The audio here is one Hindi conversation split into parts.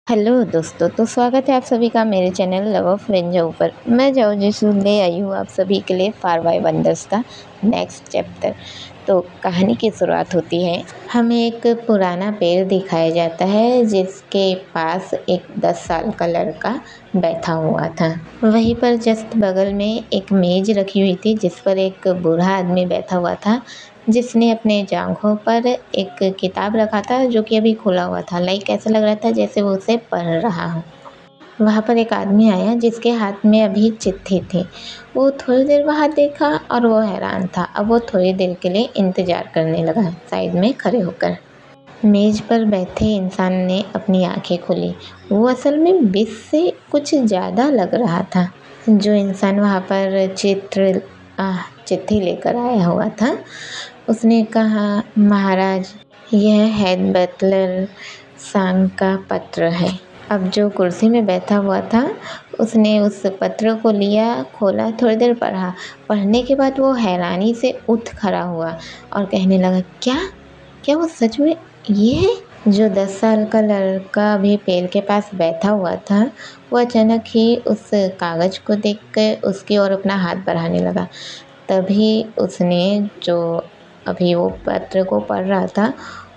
हेलो दोस्तों, तो स्वागत है आप सभी का मेरे चैनल लव ऑफ वेंजो पर। मैं जाओ जिसू ले आई हूँ आप सभी के लिए फार बाय वंडर्स का नेक्स्ट चैप्टर। तो कहानी की शुरुआत होती है। हमें एक पुराना पेड़ दिखाया जाता है जिसके पास एक 10 साल का लड़का बैठा हुआ था। वहीं पर जस्ट बगल में एक मेज रखी हुई थी जिस पर एक बूढ़ा आदमी बैठा हुआ था जिसने अपने जांघों पर एक किताब रखा था जो कि अभी खुला हुआ था। लाइक ऐसा लग रहा था जैसे वो उसे पढ़ रहा हो। वहाँ पर एक आदमी आया जिसके हाथ में अभी चिट्ठी थी। वो थोड़ी देर वहाँ देखा और वो हैरान था। अब वो थोड़ी देर के लिए इंतज़ार करने लगा साइड में खड़े होकर। मेज पर बैठे इंसान ने अपनी आंखें खोली। वो असल में 20 से कुछ ज़्यादा लग रहा था। जो इंसान वहाँ पर चिट्ठी लेकर आया हुआ था उसने कहा, महाराज, यह हेड बटलर सांग का पत्र है। अब जो कुर्सी में बैठा हुआ था उसने उस पत्र को लिया, खोला, थोड़ी देर पढ़ा। पढ़ने के बाद वो हैरानी से उठ खड़ा हुआ और कहने लगा, क्या क्या वो सच में ये है? जो 10 साल का लड़का अभी पेड़ के पास बैठा हुआ था वो अचानक ही उस कागज़ को देखकर उसकी ओर अपना हाथ बढ़ाने लगा। तभी उसने जो अभी वो पत्र को पढ़ रहा था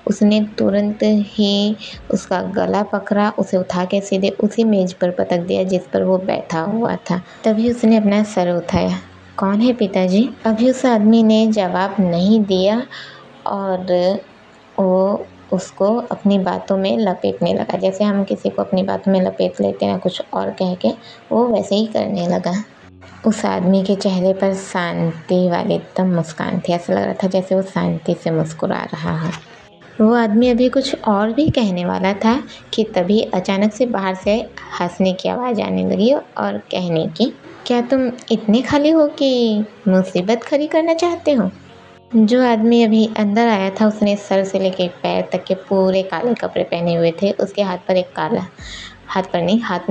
उसने तुरंत ही उसका गला पकड़ा, उसे उठा के सीधे उसी मेज पर पटक दिया जिस पर वो बैठा हुआ था। तभी उसने अपना सर उठाया। कौन है पिताजी? अभी उस आदमी ने जवाब नहीं दिया और वो उसको अपनी बातों में लपेटने लगा। जैसे हम किसी को अपनी बातों में लपेट लेते हैं कुछ और कह के, वो वैसे ही करने लगा। उस आदमी के चेहरे पर शांति वाली एकदम मुस्कान थी। ऐसा लग रहा था जैसे वो शांति से मुस्कुरा रहा है। वो आदमी अभी कुछ और भी कहने वाला था कि तभी अचानक से बाहर से हंसने की आवाज़ आने लगी और कहने की, क्या तुम इतने खाली हो कि मुसीबत खड़ी करना चाहते हो? जो आदमी अभी अंदर आया था उसने सर से लेकर पैर तक के पूरे काले कपड़े पहने हुए थे। उसके हाथ में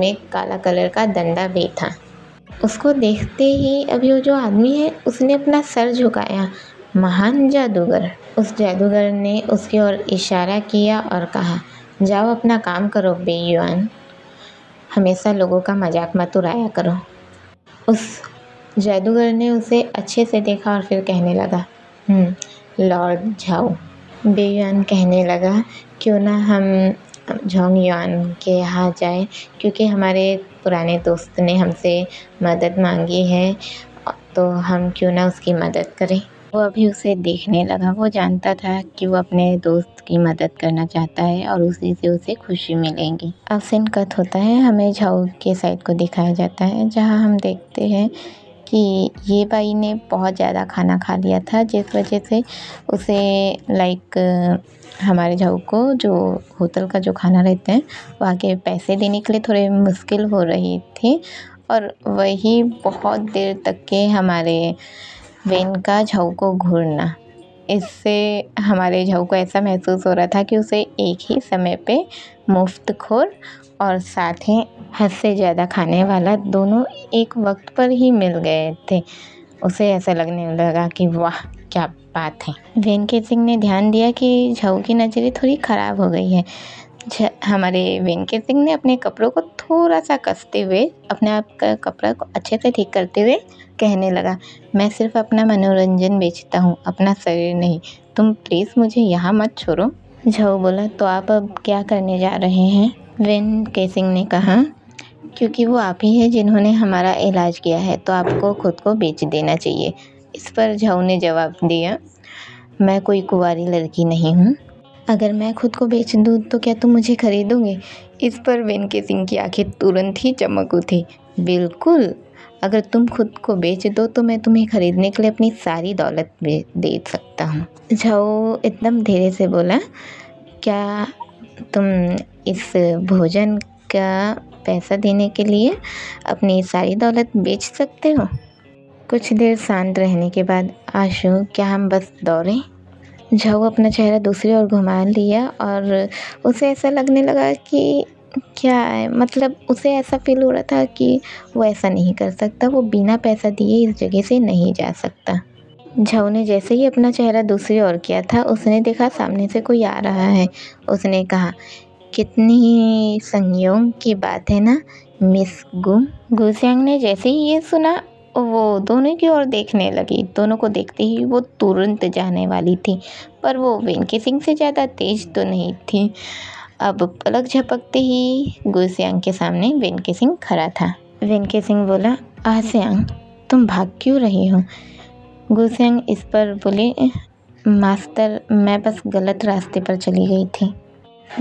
एक काला कलर का डंडा भी था। उसको देखते ही अभी वो जो आदमी है उसने अपना सर झुकाया। महान जादूगर। उस जादूगर ने उसकी ओर इशारा किया और कहा, जाओ अपना काम करो बेईमान, हमेशा लोगों का मजाक मत उड़ाया करो। उस जादूगर ने उसे अच्छे से देखा और फिर कहने लगा, लॉर्ड झाओ। बेईमान कहने लगा, क्यों ना हम झोंग युआन के यहाँ जाए, क्योंकि हमारे पुराने दोस्त ने हमसे मदद मांगी है तो हम क्यों ना उसकी मदद करें। वो अभी उसे देखने लगा। वो जानता था कि वो अपने दोस्त की मदद करना चाहता है और उसी से उसे खुशी मिलेगी। अब सीन कट होता है, हमें झाऊ के साइड को दिखाया जाता है जहाँ हम देखते हैं कि ये भाई ने बहुत ज़्यादा खाना खा लिया था जिस वजह से उसे हमारे झाऊ को जो होटल का जो खाना रहते हैं वहाँ के पैसे देने के लिए थोड़े मुश्किल हो रही थी और वही बहुत देर तक के हमारे वेन का झाऊ को घूरना, इससे हमारे झाऊ को ऐसा महसूस हो रहा था कि उसे एक ही समय पे मुफ्तखोर और साथ ही हद से ज़्यादा खाने वाला दोनों एक वक्त पर ही मिल गए थे। उसे ऐसा लगने लगा कि वाह क्या बात है। वेंकी सिंह ने ध्यान दिया कि झाऊ की नज़रें थोड़ी ख़राब हो गई है। हमारे वेंकी सिंह ने अपने कपड़ों को थोड़ा सा कसते हुए, अपने आप का कपड़ा को अच्छे से ठीक करते हुए कहने लगा, मैं सिर्फ अपना मनोरंजन बेचता हूँ, अपना शरीर नहीं। तुम प्लीज़ मुझे यहाँ मत छोड़ो। झाऊ बोला, तो आप अब क्या करने जा रहे हैं? वेंकी सिंह ने कहा, क्योंकि वो आप ही है जिन्होंने हमारा इलाज किया है तो आपको खुद को बेच देना चाहिए। इस पर झाऊ ने जवाब दिया, मैं कोई कुंवारी लड़की नहीं हूँ। अगर मैं खुद को बेच दूँ तो क्या तुम मुझे खरीदोगे? इस पर वेंकी सिंह की आंखें तुरंत ही चमक उठी। बिल्कुल, अगर तुम खुद को बेच दो तो मैं तुम्हें खरीदने के लिए अपनी सारी दौलत दे सकता हूँ। झाऊ एकदम धीरे से बोला, क्या तुम इस भोजन का पैसा देने के लिए अपनी सारी दौलत बेच सकते हो? कुछ देर शांत रहने के बाद, आशु, क्या हम बस दौड़ें? झाऊ अपना चेहरा दूसरी ओर घुमा लिया और उसे ऐसा लगने लगा कि क्या है, मतलब उसे ऐसा फील हो रहा था कि वो ऐसा नहीं कर सकता, वो बिना पैसा दिए इस जगह से नहीं जा सकता। झाऊ ने जैसे ही अपना चेहरा दूसरी ओर किया था उसने देखा सामने से कोई आ रहा है। उसने कहा, कितनी संयोग की बात है ना मिस गु। गुसियांग ने जैसे ही ये सुना वो दोनों की ओर देखने लगी। दोनों को देखते ही वो तुरंत जाने वाली थी, पर वो वेन केसिंग से ज़्यादा तेज तो नहीं थी। अब पलक झपकते ही गुसियांग के सामने वेन केसिंग खड़ा था। वेन केसिंग बोला, आसियांग तुम भाग क्यों रही हो? गुसियांग इस पर बोली, मास्टर मैं बस गलत रास्ते पर चली गई थी।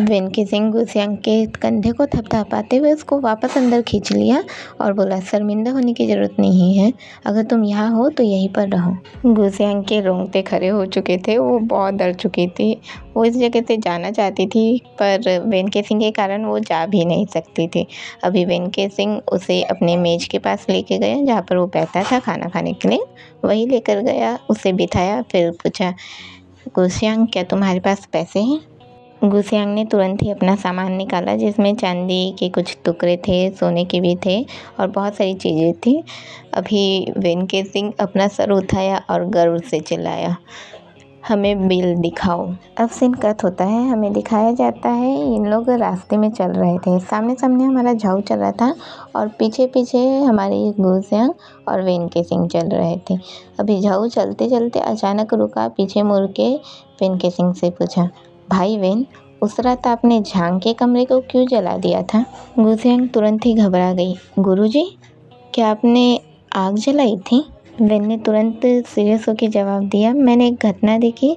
वेन केसिंग गुसियांग के कंधे को थपथपाते हुए उसको वापस अंदर खींच लिया और बोला, शर्मिंदा होने की ज़रूरत नहीं है, अगर तुम यहाँ हो तो यहीं पर रहो। गुसियांग के रोंगटे खड़े हो चुके थे, वो बहुत डर चुकी थी। वो इस जगह से जाना चाहती थी, पर वेन केसिंग के कारण वो जा भी नहीं सकती थी। अभी वेन केसिंग उसे अपने मेज के पास लेके गया जहाँ पर वो बैठा था खाना खाने के लिए। वही लेकर गया, उसे बिठाया, फिर पूछा, गुसियांग क्या तुम्हारे पास पैसे हैं? गुसियांग ने तुरंत ही अपना सामान निकाला जिसमें चांदी के कुछ टुकड़े थे, सोने के भी थे और बहुत सारी चीज़ें थी। अभी वेन केसिंग अपना सर उठाया और गर्व से चिल्लाया, हमें बिल दिखाओ। अब सीन कट होता है, हमें दिखाया जाता है इन लोग रास्ते में चल रहे थे। सामने सामने हमारा झाऊ चल रहा था और पीछे पीछे हमारी गुसियांग और वेन केसिंग चल रहे थे। अभी झाऊ चलते चलते अचानक रुका, पीछे मुड़ के वेन केसिंग से पूछा, भाई वेन, उस रात आपने झांग के कमरे को क्यों जला दिया था? गुसियांग तुरंत ही घबरा गई। गुरुजी, क्या आपने आग जलाई थी? वेन ने तुरंत सीरियस होकर जवाब दिया, मैंने एक घटना देखी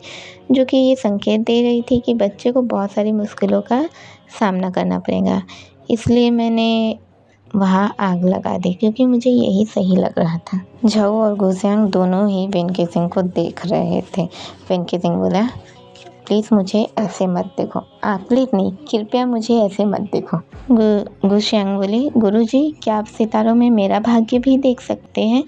जो कि ये संकेत दे रही थी कि बच्चे को बहुत सारी मुश्किलों का सामना करना पड़ेगा, इसलिए मैंने वहाँ आग लगा दी क्योंकि मुझे यही सही लग रहा था। झाऊ और गुसियांग दोनों ही वेन केसिंग को देख रहे थे। वेन केसिंग बोला, प्लीज़ मुझे ऐसे मत देखो। आप प्लीज़ नहीं, कृपया मुझे ऐसे मत देखो। गुसियांग बोली, गुरुजी क्या आप सितारों में मेरा भाग्य भी देख सकते हैं?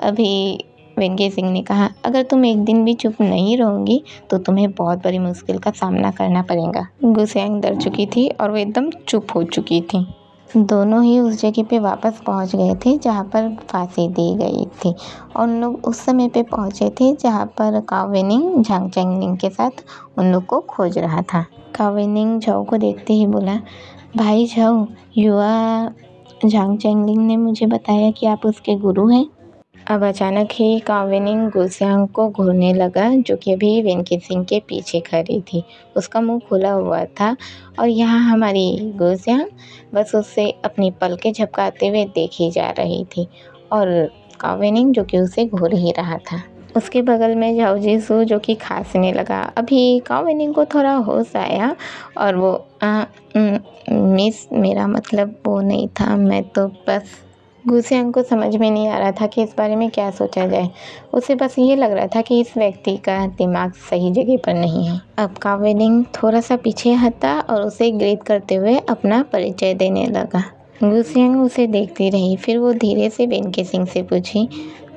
अभी वेन केसिंग ने कहा, अगर तुम एक दिन भी चुप नहीं रहोगी तो तुम्हें बहुत बड़ी मुश्किल का सामना करना पड़ेगा। गुसियांग डर चुकी थी और वो एकदम चुप हो चुकी थी। दोनों ही उस जगह पे वापस पहुंच गए थे जहां पर फांसी दी गई थी और उन लोग उस समय पे पहुंचे थे जहां पर काओ वेनिंग झांग चैंगलिंग के साथ उन लोग को खोज रहा था। काओ वेनिंग झाऊ को देखते ही बोला, भाई झाऊ, युवा झांग चैंगलिंग ने मुझे बताया कि आप उसके गुरु हैं। अब अचानक ही काओ वेनिंग गुसियांग को घूरने लगा जो कि अभी वेन केसिंग के पीछे खड़ी थी। उसका मुंह खुला हुआ था और यहाँ हमारी गुसियांग बस उससे अपनी पलकें झपकाते हुए देखी जा रही थी और काओ वेनिंग जो कि उसे घूर ही रहा था। उसके बगल में झाऊ जिसू जो कि खांसने लगा। अभी काओ वेनिंग को थोड़ा होश आया और वो मिस, मेरा मतलब वो नहीं था, मैं तो बस। गुसियांग को समझ में नहीं आ रहा था कि इस बारे में क्या सोचा जाए। उसे बस ये लग रहा था कि इस व्यक्ति का दिमाग सही जगह पर नहीं है। अब काओ वेनिंग थोड़ा सा पीछे हटा और उसे ग्रीट करते हुए अपना परिचय देने लगा। गुसियांग उसे देखती रही, फिर वो धीरे से वेन केसिंग से पूछी,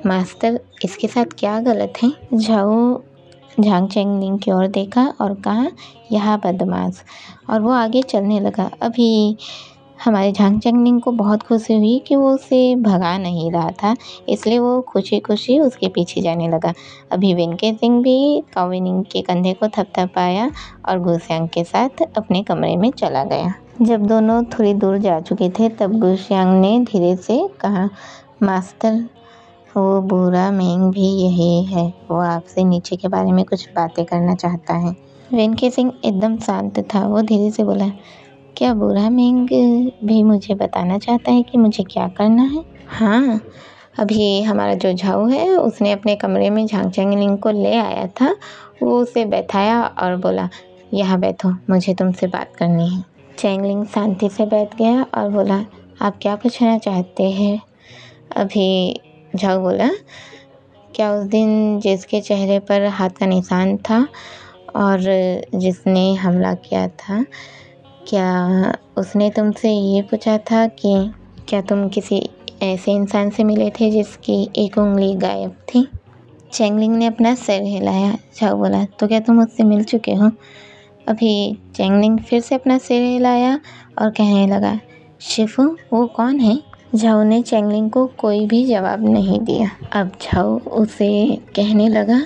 मास्टर इसके साथ क्या गलत है? झाऊ झांग चैंगलिंग की ओर देखा और कहा, यह बदमाश, और वो आगे चलने लगा। अभी हमारे झांग चैंगलिंग को बहुत खुशी हुई कि वो उसे भगा नहीं रहा था, इसलिए वो खुशी खुशी उसके पीछे जाने लगा। अभी वेन केसिंग भी काओ वेनिंग के कंधे को थपथपाया और गुसियांग के साथ अपने कमरे में चला गया। जब दोनों थोड़ी दूर जा चुके थे तब गुसियांग ने धीरे से कहा, मास्टर वो बूढ़ा मेंग भी यही है, वो आपसे नीचे के बारे में कुछ बातें करना चाहता है। वेन केसिंग एकदम शांत था। वो धीरे से बोला, क्या बूढ़ा मेंग भी मुझे बताना चाहता है कि मुझे क्या करना है? हाँ, अभी हमारा जो झाऊ है उसने अपने कमरे में झांग चैंगलिंग को ले आया था। वो उसे बैठाया और बोला, यहाँ बैठो, मुझे तुमसे बात करनी है। चैंगलिंग शांति से बैठ गया और बोला, आप क्या पूछना चाहते हैं? अभी झाऊ बोला, क्या उस दिन जिसके चेहरे पर हाथ का निशान था और जिसने हमला किया था, क्या उसने तुमसे ये पूछा था कि क्या तुम किसी ऐसे इंसान से मिले थे जिसकी एक उंगली गायब थी? चैंगलिंग ने अपना सिर हिलाया। झाऊ बोला, तो क्या तुम उससे मिल चुके हो? अभी चैंगलिंग फिर से अपना सिर हिलाया और कहने लगा, शिफू वो कौन है? झाऊ ने चेंगलिंग को कोई भी जवाब नहीं दिया। अब झाऊ उसे कहने लगा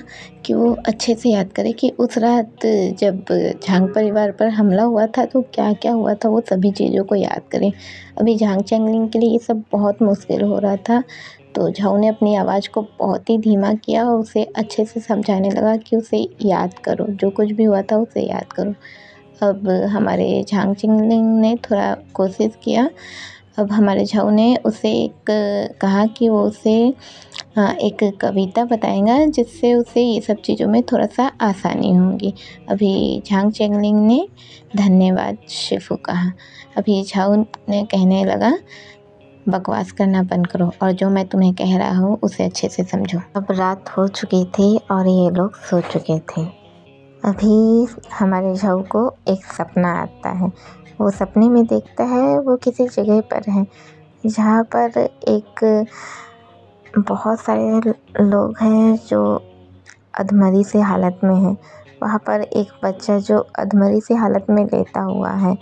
कि वो अच्छे से याद करे कि उस रात जब झांग परिवार पर हमला हुआ था तो क्या क्या हुआ था, वो सभी चीज़ों को याद करे। अभी झांग चेंगलिंग के लिए ये सब बहुत मुश्किल हो रहा था, तो झाऊ ने अपनी आवाज़ को बहुत ही धीमा किया और उसे अच्छे से समझाने लगा कि उसे याद करो, जो कुछ भी हुआ था उसे याद करो। अब हमारे झांग चेंगलिंग ने थोड़ा कोशिश किया। अब हमारे झाऊ ने उसे कहा कि वो उसे एक कविता बताएगा जिससे उसे ये सब चीज़ों में थोड़ा सा आसानी होगी। अभी झांग चेंगलिंग ने धन्यवाद शिफू कहा। अभी झाऊ ने कहने लगा, बकवास करना बंद करो और जो मैं तुम्हें कह रहा हूँ उसे अच्छे से समझो। अब रात हो चुकी थी और ये लोग सो चुके थे। अभी हमारे झाऊ को एक सपना आता है। वो सपने में देखता है वो किसी जगह पर है जहाँ पर एक बहुत सारे लोग हैं जो अधमरी से हालत में हैं। वहाँ पर एक बच्चा जो अधमरी से हालत में लेटा हुआ है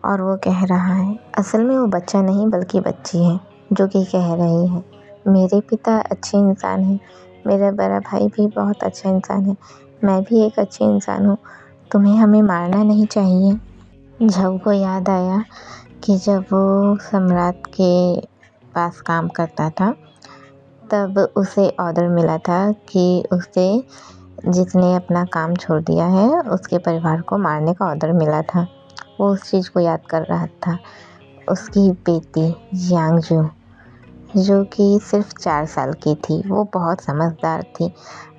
और वो कह रहा है, असल में वो बच्चा नहीं बल्कि बच्ची है जो कि कह रही है, मेरे पिता अच्छे इंसान हैं, मेरा बड़ा भाई भी बहुत अच्छा इंसान है, मैं भी एक अच्छी इंसान हूँ, तुम्हें हमें मारना नहीं चाहिए। झाऊ को याद आया कि जब वो सम्राट के पास काम करता था तब उसे ऑर्डर मिला था कि उसे जिसने अपना काम छोड़ दिया है उसके परिवार को मारने का ऑर्डर मिला था। वो उस चीज़ को याद कर रहा था। उसकी बेटी यांगजू जो कि सिर्फ 4 साल की थी, वो बहुत समझदार थी।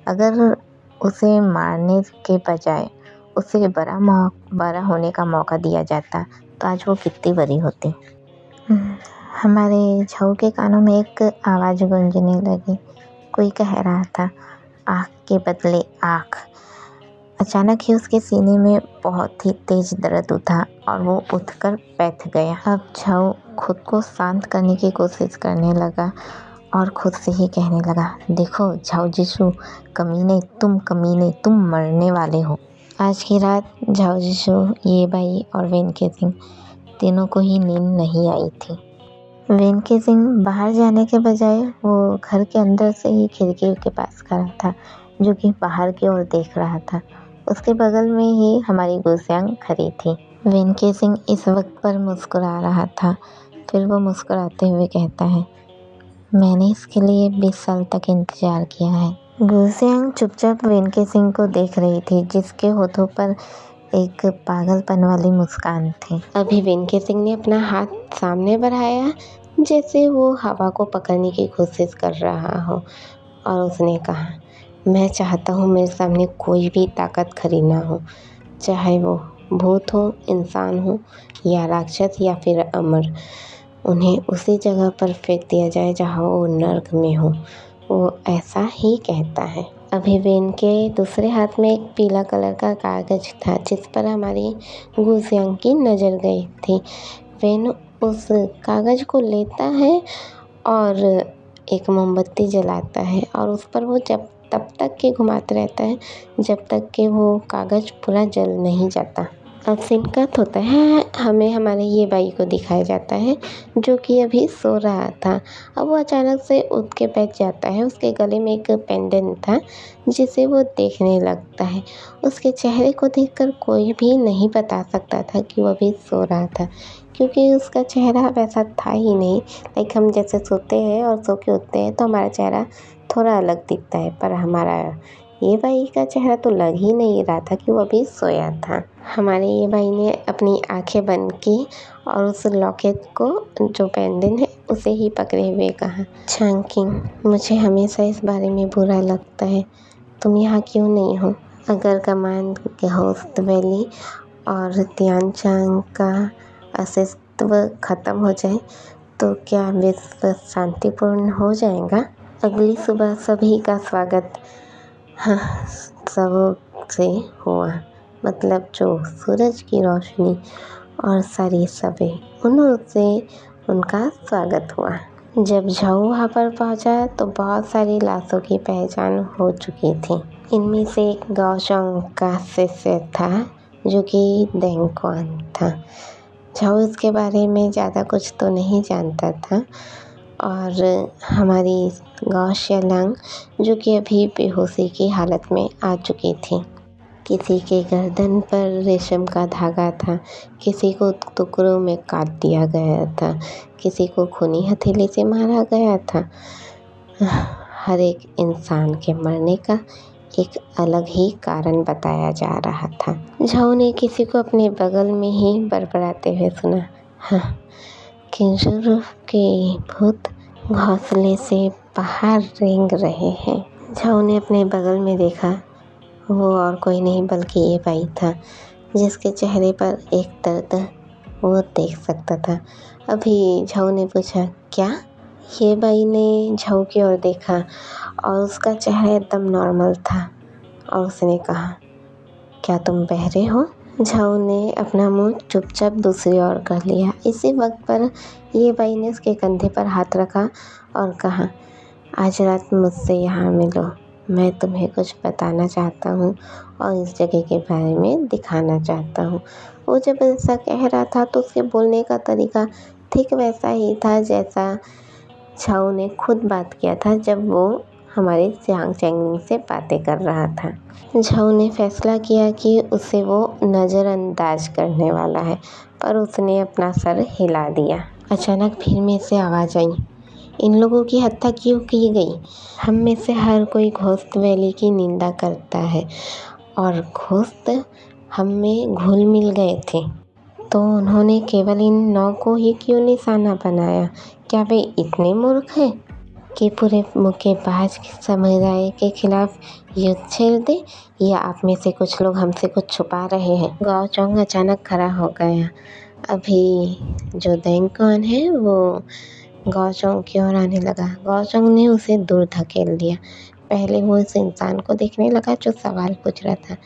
अगर उसे मारने के बजाय उसे बड़ा होने का मौका दिया जाता तो आज वो कितनी बड़ी होती। हमारे झाऊ के कानों में एक आवाज़ गूंजने लगी। कोई कह रहा था, आँख के बदले आँख। अचानक ही उसके सीने में बहुत ही तेज दर्द उठा और वो उठकर बैठ गया। अब झाऊ खुद को शांत करने की कोशिश करने लगा और खुद से ही कहने लगा, देखो झाऊ जिसू, कमीने तुम मरने वाले हो। आज की रात झाऊ जिसू, ये बाई और वेन केसिंग तीनों को ही नींद नहीं आई थी। वेन केसिंग बाहर जाने के बजाय वो घर के अंदर से ही खिड़की के पास खड़ा था जो कि बाहर की ओर देख रहा था। उसके बगल में ही हमारी गुसियांग खड़ी थी। वेन केसिंग इस वक्त पर मुस्कुरा रहा था। फिर वो मुस्कुराते हुए कहता है, मैंने इसके लिए 20 साल तक इंतज़ार किया है। गुसियांग चुपचाप वेन केसिंग को देख रही थी जिसके होठों पर एक पागलपन वाली मुस्कान थी। अभी वेन केसिंग ने अपना हाथ सामने बढ़ाया जैसे वो हवा को पकड़ने की कोशिश कर रहा हो और उसने कहा, मैं चाहता हूँ मेरे सामने कोई भी ताकत खड़ी ना हो, चाहे वो भूत हो, इंसान हो या राक्षस या फिर अमर। उन्हें उसी जगह पर फेंक दिया जाए जहाँ वो नर्क में हो। वो ऐसा ही कहता है। अभी वेन के दूसरे हाथ में एक पीला कलर का कागज़ था जिस पर हमारी गुसियांग की नज़र गई थी। वेन उस कागज़ को लेता है और एक मोमबत्ती जलाता है और उस पर वो तब तक के घुमाता रहता है जब तक कि वो कागज़ पूरा जल नहीं जाता। अब सीन कट होता है, हमें हमारे ये बाई को दिखाया जाता है जो कि अभी सो रहा था। अब वो अचानक से उठ के बैठ जाता है। उसके गले में एक पेंडेंट था जिसे वो देखने लगता है। उसके चेहरे को देखकर कोई भी नहीं बता सकता था कि वो अभी सो रहा था क्योंकि उसका चेहरा वैसा था ही नहीं। लाइक हम जैसे सोते हैं और सो के उठते हैं तो हमारा चेहरा थोड़ा अलग दिखता है, पर हमारा ये भाई का चेहरा तो लग ही नहीं रहा था कि वो अभी सोया था। हमारे ये भाई ने अपनी आंखें बंद की और उस लॉकेट को जो पेंडेंट है उसे ही पकड़े हुए कहा, चांगकिंग, मुझे हमेशा इस बारे में बुरा लगता है, तुम यहाँ क्यों नहीं हो? अगर कमांड के होस्ट वैली और तियानचांग का अस्तित्व ख़त्म हो जाए तो क्या विश्व शांतिपूर्ण हो जाएगा? अगली सुबह सभी का स्वागत सबसे हुआ, मतलब जो सूरज की रोशनी और सारी सभी उनसे उनका स्वागत हुआ। जब झाऊ वहाँ पर पहुँचा तो बहुत सारी लाशों की पहचान हो चुकी थी। इनमें से एक गाओशोंग का शिष्य था जो कि डेंगक्वान था। झाऊ इसके बारे में ज़्यादा कुछ तो नहीं जानता था और हमारी गाँव शेलांग जो कि अभी बेहोशी की हालत में आ चुकी थी। किसी के गर्दन पर रेशम का धागा था, किसी को टुकड़ों में काट दिया गया था, किसी को खूनी हथेली से मारा गया था। हर एक इंसान के मरने का एक अलग ही कारण बताया जा रहा था। झाऊ ने किसी को अपने बगल में ही बड़बड़ाते हुए सुना, हाँ, किंजर के भूत घोंसले से बाहर रेंग रहे हैं। झाऊ ने अपने बगल में देखा, वो और कोई नहीं बल्कि ये बाई था जिसके चेहरे पर एक दर्द वो देख सकता था। अभी झाऊ ने पूछा, क्या? ये बाई ने झाऊ की ओर देखा और उसका चेहरा एकदम नॉर्मल था और उसने कहा, क्या तुम बहरे हो? झाऊ ने अपना मुंह चुपचाप दूसरी ओर कर लिया। इसी वक्त पर ये बाई ने उसके कंधे पर हाथ रखा और कहा, आज रात मुझसे यहाँ मिलो, मैं तुम्हें कुछ बताना चाहता हूँ और इस जगह के बारे में दिखाना चाहता हूँ। वो जब ऐसा कह रहा था तो उसके बोलने का तरीका ठीक वैसा ही था जैसा झाऊ ने खुद बात किया था जब वो हमारे जियांग चैंगलिंग से बातें कर रहा था। झाऊ ने फैसला किया कि उसे वो नज़रअंदाज करने वाला है, पर उसने अपना सर हिला दिया। अचानक भीड़ में से आवाज़ आई, इन लोगों की हत्या क्यों की गई? हम में से हर कोई घोस्ट वैली की निंदा करता है और घोस्ट हम में घुल मिल गए थे, तो उन्होंने केवल इन 9 को ही क्यों निशाना बनाया? क्या वे इतने मूर्ख हैं कि पूरे मुक्केबाज समुदाय के खिलाफ युद्ध छेड़ दे, या आप में से कुछ लोग हमसे कुछ छुपा रहे हैं? गाओ चोंग अचानक खड़ा हो गया। अभी जो देंगकॉन है वो गाओ चोंग की ओर आने लगा। गाओ चोंग ने उसे दूर धकेल दिया। पहले वो उस इंसान को देखने लगा जो सवाल पूछ रहा था,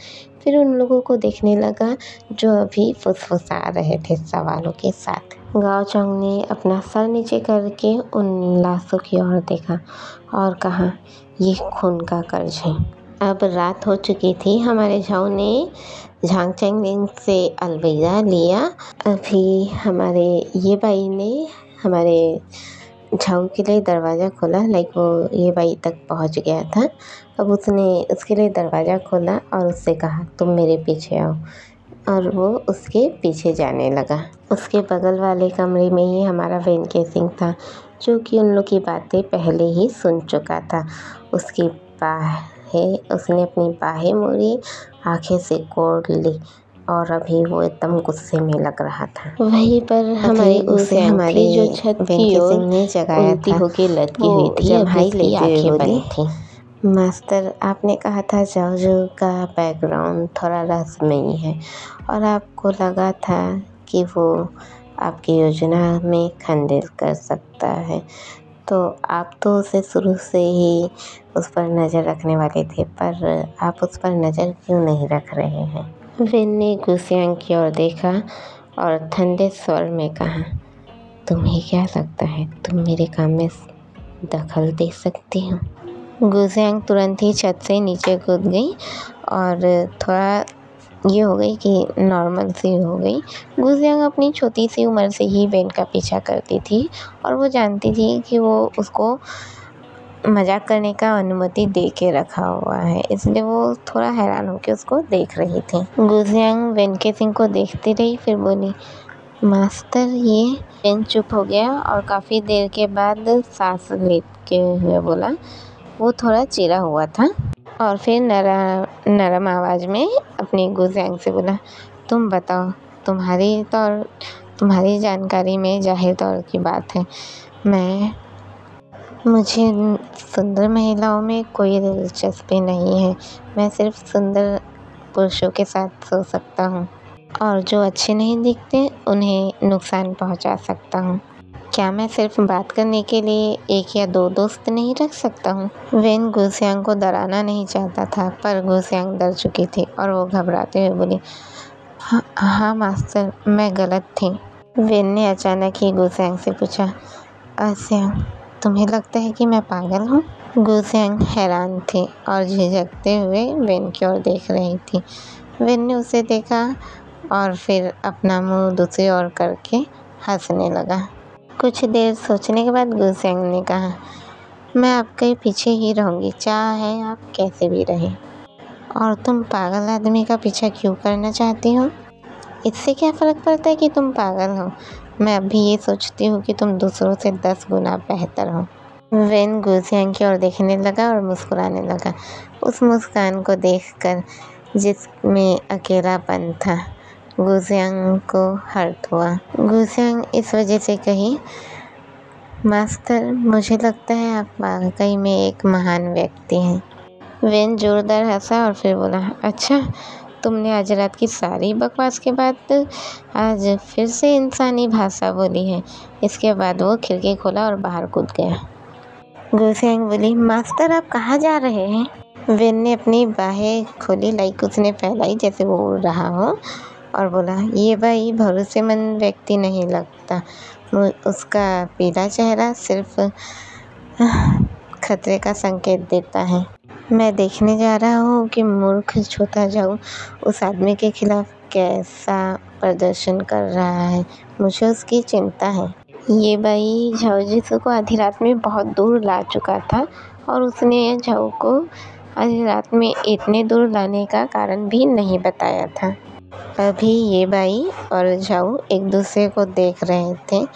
फिर उन लोगों को देखने लगा जो अभी फुसफुसा रहे थे सवालों के साथ। गाओ चोंग ने अपना सर नीचे करके उन लाशों की ओर देखा और कहा, ये खून का कर्ज है। अब रात हो चुकी थी। हमारे झाऊ ने जियांग चैंगलिंग से अलविदा लिया। अभी हमारे ये बाई ने हमारे झाऊ के लिए दरवाज़ा खोला, लाइक वो ये बाई तक पहुंच गया था। अब उसने उसके लिए दरवाज़ा खोला और उससे कहा, तुम मेरे पीछे आओ, और वो उसके पीछे जाने लगा। उसके बगल वाले कमरे में ही हमारा वेन केसिंग था जो कि उन लोग की बातें पहले ही सुन चुका था। उसकी उसने अपनी बाहें मोड़ी, आंखें से कोड़ ली और अभी वो एकदम गुस्से में लग रहा था। वहीं पर हमारी जो छत की ओर ने जगाया था, होके लटकी हुई थी, जम्हाई लेते हुए बनी थी। मास्टर, आपने कहा था झाऊ का बैकग्राउंड थोड़ा रहस्यमयी है और आपको लगा था कि वो आपकी योजना में खंडित कर सकता है, तो आप तो उसे शुरू से ही उस पर नज़र रखने वाले थे, पर आप उस पर नज़र क्यों नहीं रख रहे हैं? वेन ने गुसियांग की ओर देखा और ठंडे स्वर में कहा, तुम्हें क्या लगता है तुम मेरे काम में दखल दे सकती हो? गुसियांग तुरंत ही छत से नीचे कूद गई और थोड़ा ये हो गई कि नॉर्मल सी हो गई। गुसियांग अपनी छोटी सी उम्र से ही वेन का पीछा करती थी और वो जानती थी कि वो उसको मजाक करने का अनुमति दे के रखा हुआ है, इसलिए वो थोड़ा हैरान होकर उसको देख रही थी। गुसियांग वेन के सिंह को देखती रही, फिर बोली, मास्टर। ये वेन चुप हो गया और काफ़ी देर के बाद सांस लेते हुए बोला, वो थोड़ा चिढ़ा हुआ था और फिर नरम आवाज़ में अपनी गुसियांग से बोला, तुम बताओ, तुम्हारी जानकारी में जाहिर तौर की बात है, मुझे सुंदर महिलाओं में कोई दिलचस्पी नहीं है। मैं सिर्फ सुंदर पुरुषों के साथ सो सकता हूँ और जो अच्छे नहीं दिखते उन्हें नुकसान पहुँचा सकता हूँ। क्या मैं सिर्फ बात करने के लिए 1 या 2 दोस्त नहीं रख सकता हूँ? वेन गुसियांग को डराना नहीं चाहता था, पर गुसियांग डर चुकी थी और वो घबराते हुए बोली, हाँ मास्टर, मैं गलत थी। वेन ने अचानक ही गुसियांग से पूछा, गुसियांग, तुम्हें लगता है कि मैं पागल हूँ? गुसियांग हैरान थी और झिझकते हुए वेन की ओर देख रही थी। वेन ने उसे देखा और फिर अपना मुंह दूसरी ओर करके हंसने लगा। कुछ देर सोचने के बाद गुसेंग ने कहा, मैं आपके पीछे ही रहूँगी, चाहे आप कैसे भी रहें। और तुम पागल आदमी का पीछा क्यों करना चाहती हो? इससे क्या फ़र्क पड़ता है कि तुम पागल हो? मैं अभी ये सोचती हूँ कि तुम दूसरों से 10 गुना बेहतर हो। वेन गुसेंग की ओर देखने लगा और मुस्कुराने लगा, उस मुस्कान को देखकर जिसमें अकेलापन था। गुसेंग को हर्ट हुआ। गुसेंग इस वजह से कही, मास्टर, मुझे लगता है आप वाकई में एक महान व्यक्ति हैं। वेन जोरदार हंसा और फिर बोला, अच्छा, तुमने आज रात की सारी बकवास के बाद आज फिर से इंसानी भाषा बोली है। इसके बाद वो खिड़की खोला और बाहर कूद गया। गुसेंग बोली, मास्टर आप कहाँ जा रहे हैं? वेन ने अपनी बाहें खोली, लाइक उसने फैलाई जैसे वो उड़ रहा हो, और बोला, ये भाई भरोसेमंद व्यक्ति नहीं लगता। उसका पीला चेहरा सिर्फ खतरे का संकेत देता है। मैं देखने जा रहा हूँ कि मूर्ख छोटा झाऊ उस आदमी के खिलाफ कैसा प्रदर्शन कर रहा है। मुझे उसकी चिंता है। ये भाई झाऊ जिसू को आधी रात में बहुत दूर ला चुका था और उसने झाऊ को आधी रात में इतने दूर लाने का कारण भी नहीं बताया था। अभी ये बाई और झाऊ एक दूसरे को देख रहे थे।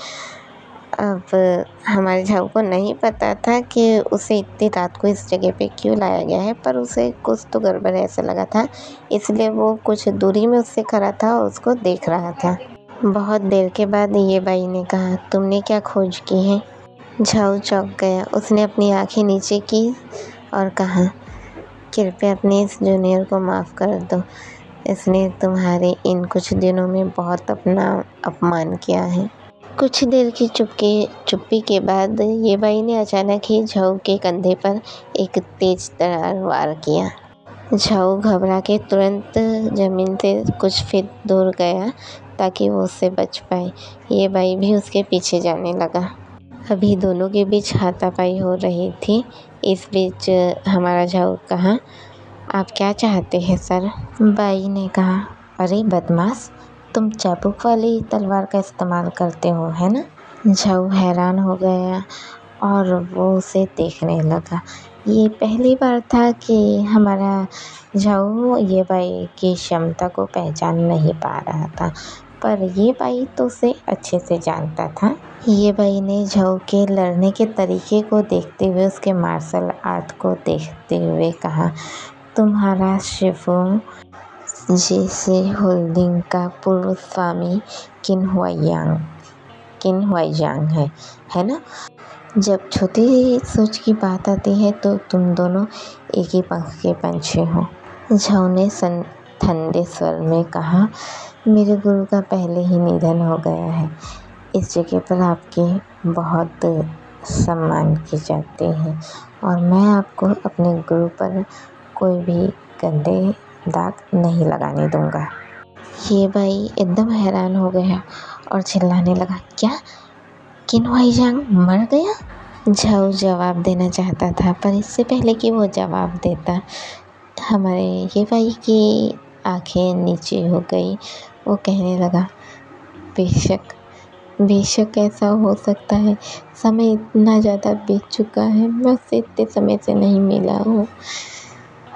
अब हमारे झाऊ को नहीं पता था कि उसे इतनी रात को इस जगह पे क्यों लाया गया है, पर उसे कुछ तो गड़बड़ ऐसा लगा था, इसलिए वो कुछ दूरी में उससे खड़ा था और उसको देख रहा था। बहुत देर के बाद ये बाई ने कहा, तुमने क्या खोज की है? झाऊ चौंक गया। उसने अपनी आंखें नीचे की और कहा, कृपया अपने इस जूनियर को माफ़ कर दो। इसने तुम्हारे इन कुछ दिनों में बहुत अपना अपमान किया है। कुछ देर की चुप्पी के बाद ये बाई ने अचानक ही झाऊ के कंधे पर एक तेज तलवार वार किया। झाऊ घबरा के तुरंत जमीन से कुछ फीट दूर गया ताकि वो उससे बच पाए। ये बाई भी उसके पीछे जाने लगा। अभी दोनों के बीच हाथापाई हो रही थी। इस बीच हमारा झाऊ कहा, आप क्या चाहते हैं सर? बाई ने कहा, अरे बदमाश, तुम चाबुक वाली तलवार का इस्तेमाल करते हो, है ना? झाऊ हैरान हो गया और वो उसे देखने लगा। ये पहली बार था कि हमारा झाऊ ये बाई की क्षमता को पहचान नहीं पा रहा था, पर ये बाई तो उसे अच्छे से जानता था। ये बाई ने झाऊ के लड़ने के तरीके को देखते हुए, उसके मार्शल आर्ट को देखते हुए कहा, तुम्हारा शिफू जैसे होल्डिंग का पूर्व स्वामी किन हुआयांग है ना? जब छोटी सोच की बात आती है तो तुम दोनों एक ही पंख के पंछी हो। झाऊ ने ठंडे स्वर में कहा, मेरे गुरु का पहले ही निधन हो गया है। इस जगह पर आपके बहुत सम्मान किए जाते हैं और मैं आपको अपने गुरु पर कोई भी गंदे दाग नहीं लगाने दूंगा। ये भाई एकदम हैरान हो गया और चिल्लाने लगा, क्या किन हुआयांग मर गया? झाऊ जवाब देना चाहता था, पर इससे पहले कि वो जवाब देता, हमारे ये भाई की आंखें नीचे हो गई। वो कहने लगा, बेशक ऐसा हो सकता है। समय इतना ज़्यादा बीत चुका है, मैं उससे इतने समय से नहीं मिला हूँ।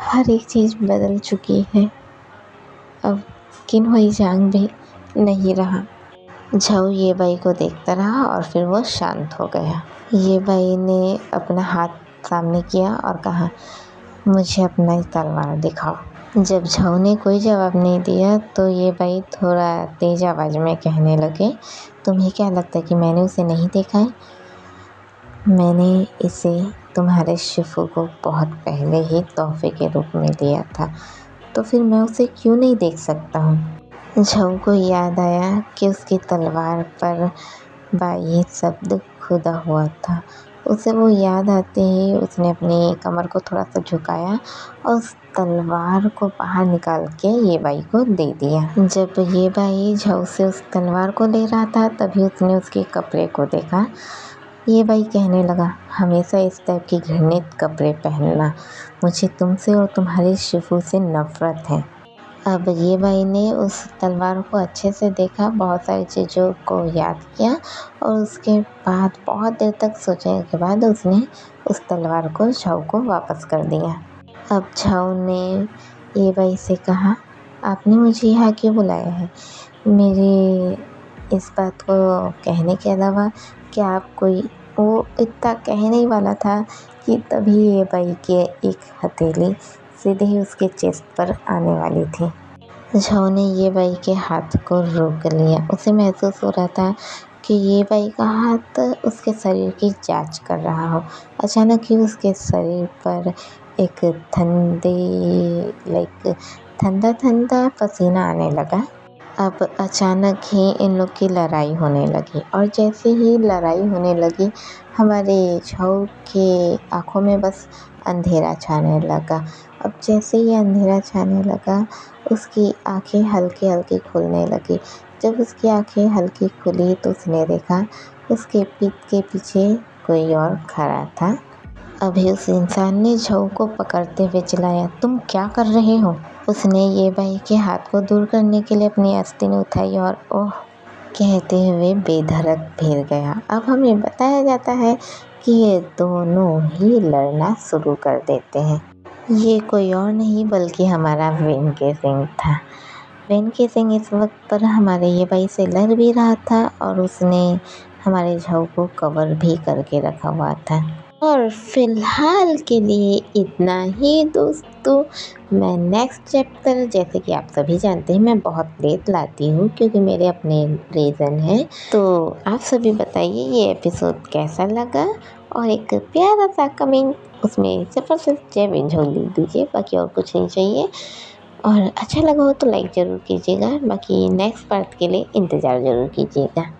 हर एक चीज़ बदल चुकी है। अब किन हुआयांग भी नहीं रहा। झाऊ ये बाई को देखता रहा और फिर वो शांत हो गया। ये बाई ने अपना हाथ सामने किया और कहा, मुझे अपना तलवार दिखाओ। जब झाऊ ने कोई जवाब नहीं दिया तो ये बाई थोड़ा तेज आवाज़ में कहने लगे, तुम्हें क्या लगता है कि मैंने उसे नहीं देखा है? मैंने इसे तुम्हारे शिफू को बहुत पहले ही तोहफे के रूप में दिया था, तो फिर मैं उसे क्यों नहीं देख सकता हूँ? झाऊ को याद आया कि उसकी तलवार पर बाई शब्द खुदा हुआ था। उसे वो याद आते ही उसने अपनी कमर को थोड़ा सा झुकाया और उस तलवार को बाहर निकाल के ये बाई को दे दिया। जब ये बाई झाऊ से उस तलवार को ले रहा था तभी उसने उसके कपड़े को देखा। ये बाई कहने लगा, हमेशा इस टाइप की घृणित कपड़े पहनना, मुझे तुमसे और तुम्हारे शिफू से नफरत है। अब ये भाई ने उस तलवार को अच्छे से देखा, बहुत सारी चीज़ों को याद किया और उसके बाद बहुत देर तक सोचने के बाद उसने उस तलवार को झाऊ को वापस कर दिया। अब झाऊ ने ये भाई से कहा, आपने मुझे यहाँ क्यों बुलाया है? मेरे इस बात को कहने के अलावा क्या आप कोई, वो इतना कहने ही वाला था कि तभी ये भाई के एक हथेली सीधे ही उसके चेस्ट पर आने वाली थी। झाऊ ने ये बाई के हाथ को रोक लिया। उसे महसूस हो रहा था कि ये बाई का हाथ उसके शरीर की जांच कर रहा हो। अचानक ही उसके शरीर पर एक ठंडा ठंडा पसीना आने लगा। अब अचानक ही इन लोग की लड़ाई होने लगी और जैसे ही लड़ाई होने लगी हमारे झाऊ के आँखों में बस अंधेरा छाने लगा। अब जैसे ही अंधेरा छाने लगा उसकी आंखें हल्की हल्की खुलने लगी। जब उसकी आंखें हल्की खुली तो उसने देखा उसके पीठ के पीछे कोई और खड़ा था। अभी उस इंसान ने झाऊ को पकड़ते हुए चिल्लाया, तुम क्या कर रहे हो? उसने ये भाई के हाथ को दूर करने के लिए अपनी आस्तीन उठाई और ओह कहते हुए बेधड़क भिड़ गया। अब हमें बताया जाता है कि ये दोनों ही लड़ना शुरू कर देते हैं। ये कोई और नहीं बल्कि हमारा वेनके सिंह था। वेनके सिंह इस वक्त पर हमारे ये भाई से लड़ भी रहा था और उसने हमारे झाऊ को कवर भी करके रखा हुआ था। और फिलहाल के लिए इतना ही दोस्तों। मैं नेक्स्ट चैप्टर, जैसे कि आप सभी जानते हैं, मैं बहुत लेट लाती हूँ क्योंकि मेरे अपने रीज़न हैं। तो आप सभी बताइए ये एपिसोड कैसा लगा और एक प्यारा सा कमेंट उसमें ज़बरदस्त जय विंझोल लिख दीजिए, बाकी और कुछ नहीं चाहिए। और अच्छा लगा हो तो लाइक ज़रूर कीजिएगा, बाकी नेक्स्ट पार्ट के लिए इंतज़ार ज़रूर कीजिएगा।